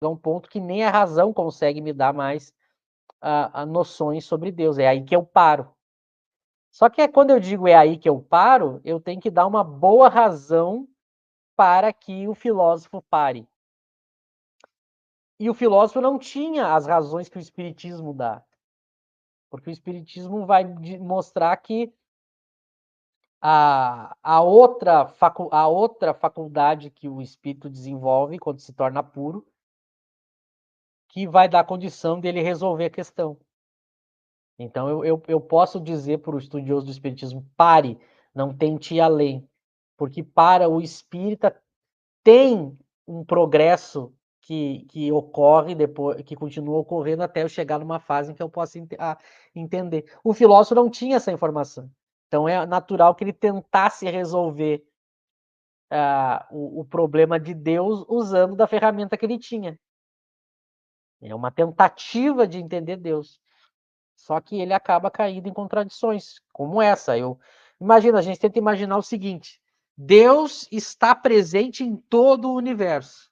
um ponto que nem a razão consegue me dar mais a noções sobre Deus. É aí que eu paro. Só que quando eu digo é aí que eu paro, eu tenho que dar uma boa razão para que o filósofo pare. E o filósofo não tinha as razões que o Espiritismo dá. Porque o Espiritismo vai mostrar que a outra faculdade que o espírito desenvolve quando se torna puro, que vai dar condição dele resolver a questão. Então, eu posso dizer para o estudioso do espiritismo, pare, não tente ir além. Porque para o espírita tem um progresso que ocorre depois, que continua ocorrendo até eu chegar numa fase em que eu possa entender. O filósofo não tinha essa informação. Então, é natural que ele tentasse resolver o problema de Deus usando da ferramenta que ele tinha. É uma tentativa de entender Deus. Só que ele acaba caindo em contradições, como essa. Imagina, a gente tenta imaginar o seguinte: Deus está presente em todo o universo.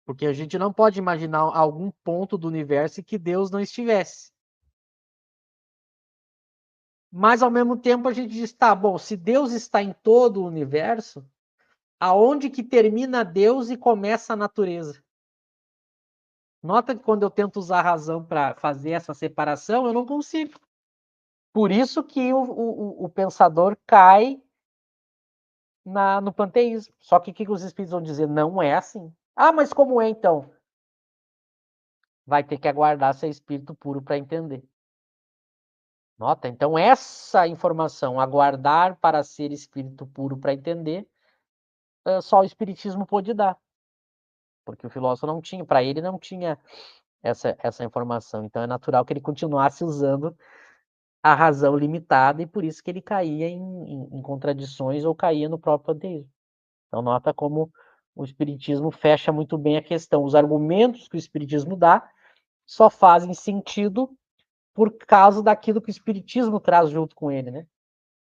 Porque a gente não pode imaginar algum ponto do universo em que Deus não estivesse. Mas, ao mesmo tempo, a gente diz, tá, bom, se Deus está em todo o universo, aonde que termina Deus e começa a natureza? Nota que quando eu tento usar a razão para fazer essa separação, eu não consigo. Por isso que o pensador cai no panteísmo. Só que o que os espíritos vão dizer? Não é assim. Ah, mas como é então? Vai ter que aguardar ser espírito puro para entender. Nota, então essa informação, aguardar para ser espírito puro para entender, só o espiritismo pôde dar. Porque o filósofo não tinha, para ele não tinha essa informação. Então é natural que ele continuasse usando a razão limitada e por isso que ele caía em contradições ou caía no próprio panteísmo. Então nota como o espiritismo fecha muito bem a questão. Os argumentos que o espiritismo dá só fazem sentido por causa daquilo que o espiritismo traz junto com ele, né?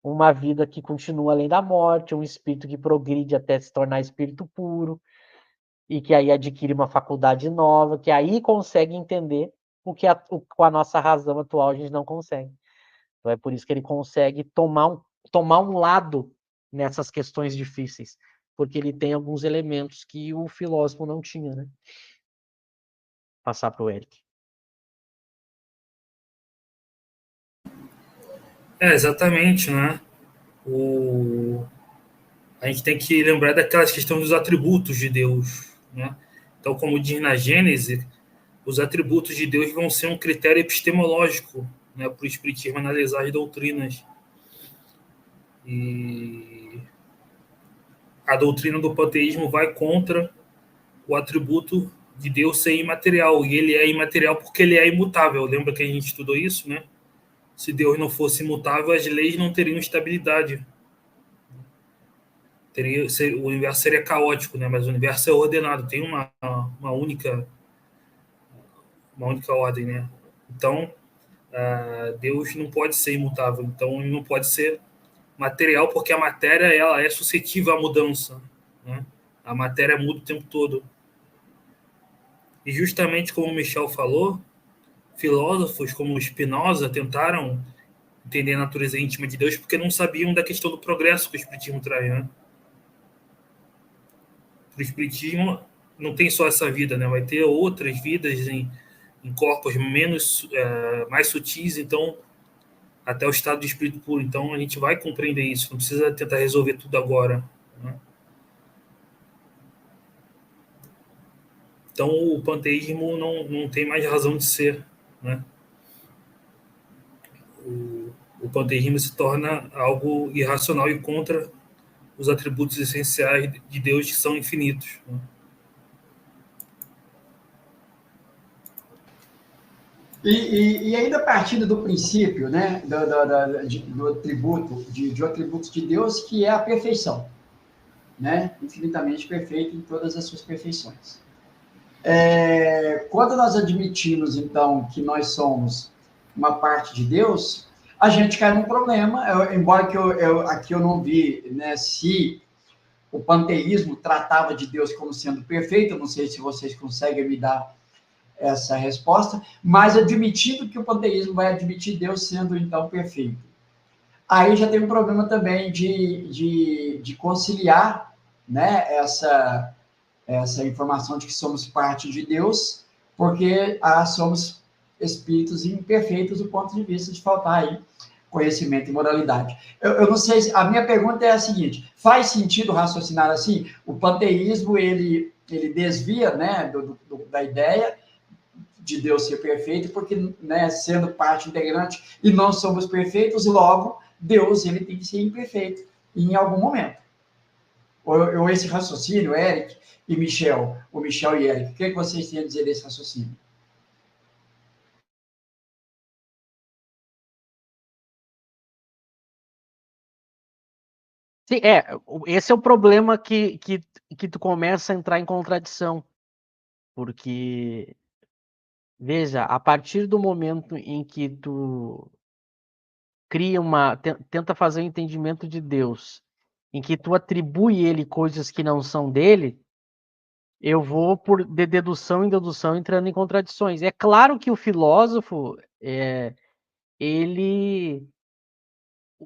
Uma vida que continua além da morte, um espírito que progride até se tornar espírito puro, e que aí adquire uma faculdade nova, que aí consegue entender o que com a nossa razão atual a gente não consegue. Então é por isso que ele consegue tomar um lado nessas questões difíceis, porque ele tem alguns elementos que o filósofo não tinha, né? Passar para o Eric. Exatamente, né? A gente tem que lembrar daquelas questões dos atributos de Deus, né? Então, como diz na Gênese, os atributos de Deus vão ser um critério epistemológico, né, para o Espiritismo analisar as doutrinas. E a doutrina do panteísmo vai contra o atributo de Deus ser imaterial. E ele é imaterial porque ele é imutável. Lembra que a gente estudou isso, né? Se Deus não fosse imutável, as leis não teriam estabilidade. O universo seria caótico, né? Mas o universo é ordenado, tem uma única ordem, né? Então, Deus não pode ser imutável. Então, ele não pode ser material, porque a matéria ela é suscetível à mudança, né? A matéria muda o tempo todo. E justamente como o Michel falou, filósofos como Spinoza tentaram entender a natureza íntima de Deus porque não sabiam da questão do progresso que o Espiritismo traz, né? O Espiritismo não tem só essa vida, né? Vai ter outras vidas em corpos mais sutis, então até o estado de espírito puro. Então a gente vai compreender isso, não precisa tentar resolver tudo agora, né? Então o panteísmo não tem mais razão de ser, né? O panteísmo se torna algo irracional e contra os atributos essenciais de Deus que são infinitos, né? E ainda partindo do princípio, né, do atributo de Deus, que é a perfeição, né, infinitamente perfeito em todas as suas perfeições. Quando nós admitimos, então, que nós somos uma parte de Deus, a gente cai num problema, embora que aqui eu não vi, né, se o panteísmo tratava de Deus como sendo perfeito. Eu não sei se vocês conseguem me dar essa resposta, mas admitindo que o panteísmo vai admitir Deus sendo, então, perfeito. Aí já tem um problema também de conciliar, né, essa informação de que somos parte de Deus, porque somos espíritos imperfeitos do ponto de vista de faltar aí conhecimento e moralidade. Eu não sei, a minha pergunta é a seguinte: faz sentido raciocinar assim? O panteísmo, ele desvia, né, da ideia de Deus ser perfeito, porque, né, sendo parte integrante e não somos perfeitos, logo, Deus ele tem que ser imperfeito em algum momento. Ou esse raciocínio, Eric e Michel, o Michel e Eric, o que vocês têm a dizer desse raciocínio? Sim, esse é o problema que tu começa a entrar em contradição, porque, veja, a partir do momento em que tu tenta fazer um entendimento de Deus, em que tu atribui ele coisas que não são dele, eu vou por de dedução em dedução entrando em contradições. É claro que o filósofo,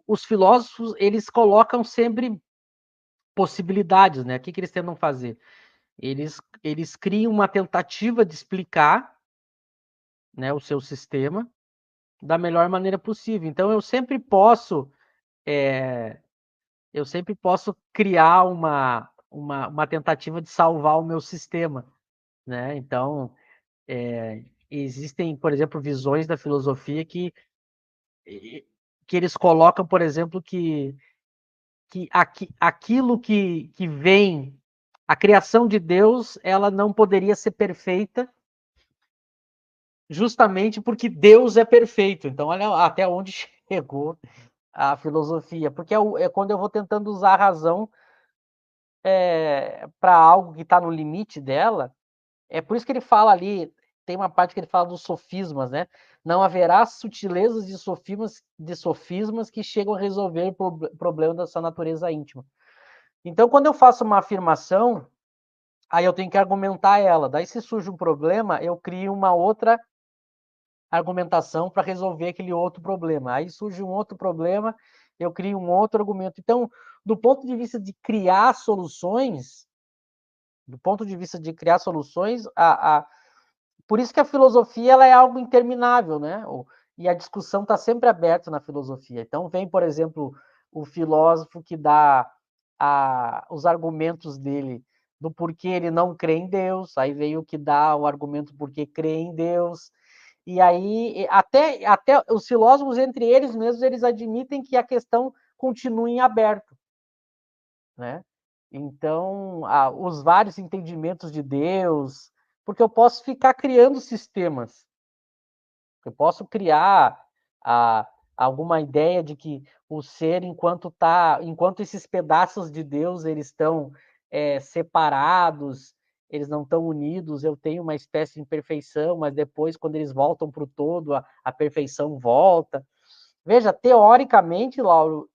os filósofos, eles colocam sempre possibilidades, né? O que eles tentam fazer? Eles criam uma tentativa de explicar, né, o seu sistema da melhor maneira possível. Então, eu sempre posso criar uma tentativa de salvar o meu sistema, né? Então, existem, por exemplo, visões da filosofia que eles colocam, por exemplo, aquilo que vem, a criação de Deus, ela não poderia ser perfeita justamente porque Deus é perfeito. Então, olha até onde chegou a filosofia, porque é quando eu vou tentando usar a razão para algo que está no limite dela. É por isso que ele fala ali, tem uma parte que ele fala dos sofismas, né? Não haverá sutilezas de sofismas que chegam a resolver o problema da sua natureza íntima. Então, quando eu faço uma afirmação, aí eu tenho que argumentar ela. Daí, se surge um problema, eu crio uma outra argumentação para resolver aquele outro problema. Aí surge um outro problema, eu crio um outro argumento. Então, do ponto de vista de criar soluções, por isso que a filosofia ela é algo interminável, né? E a discussão está sempre aberta na filosofia. Então, vem, por exemplo, o filósofo que dá os argumentos dele do porquê ele não crê em Deus, aí veio o que dá o argumento porque crê em Deus, e aí até os filósofos, entre eles mesmos, eles admitem que a questão continua em aberto, né? Então, os vários entendimentos de Deus, porque eu posso ficar criando sistemas, eu posso criar alguma ideia de que o ser, enquanto esses pedaços de Deus eles estão separados, eles não estão unidos, eu tenho uma espécie de imperfeição, mas depois, quando eles voltam para o todo, a perfeição volta. Veja, teoricamente, Lauro,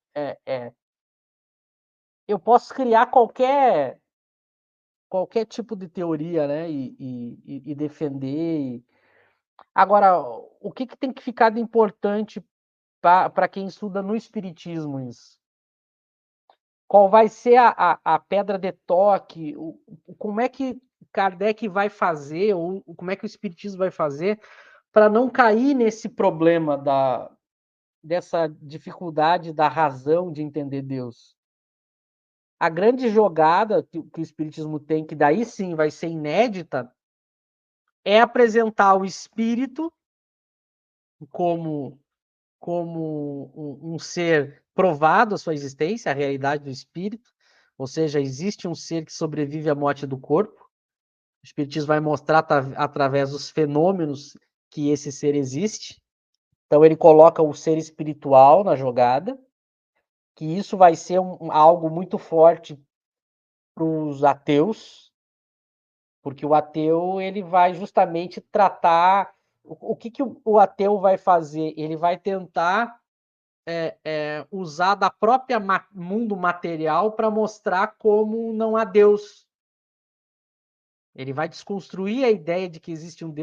eu posso criar qualquer tipo de teoria, né, e defender. Agora, o que tem que ficar de importante para quem estuda no espiritismo isso? Qual vai ser a pedra de toque? Como é que Kardec vai fazer, ou como é que o espiritismo vai fazer para não cair nesse problema dessa dificuldade da razão de entender Deus? A grande jogada que o espiritismo tem, que daí sim vai ser inédita, é apresentar o espírito como um ser provado a sua existência, a realidade do espírito, ou seja, existe um ser que sobrevive à morte do corpo. O espiritismo vai mostrar através dos fenômenos que esse ser existe. Então ele coloca o ser espiritual na jogada, que isso vai ser algo muito forte para os ateus, porque o ateu ele vai justamente tratar o que o ateu vai fazer? Ele vai tentar usar da própria mundo material para mostrar como não há Deus. Ele vai desconstruir a ideia de que existe um Deus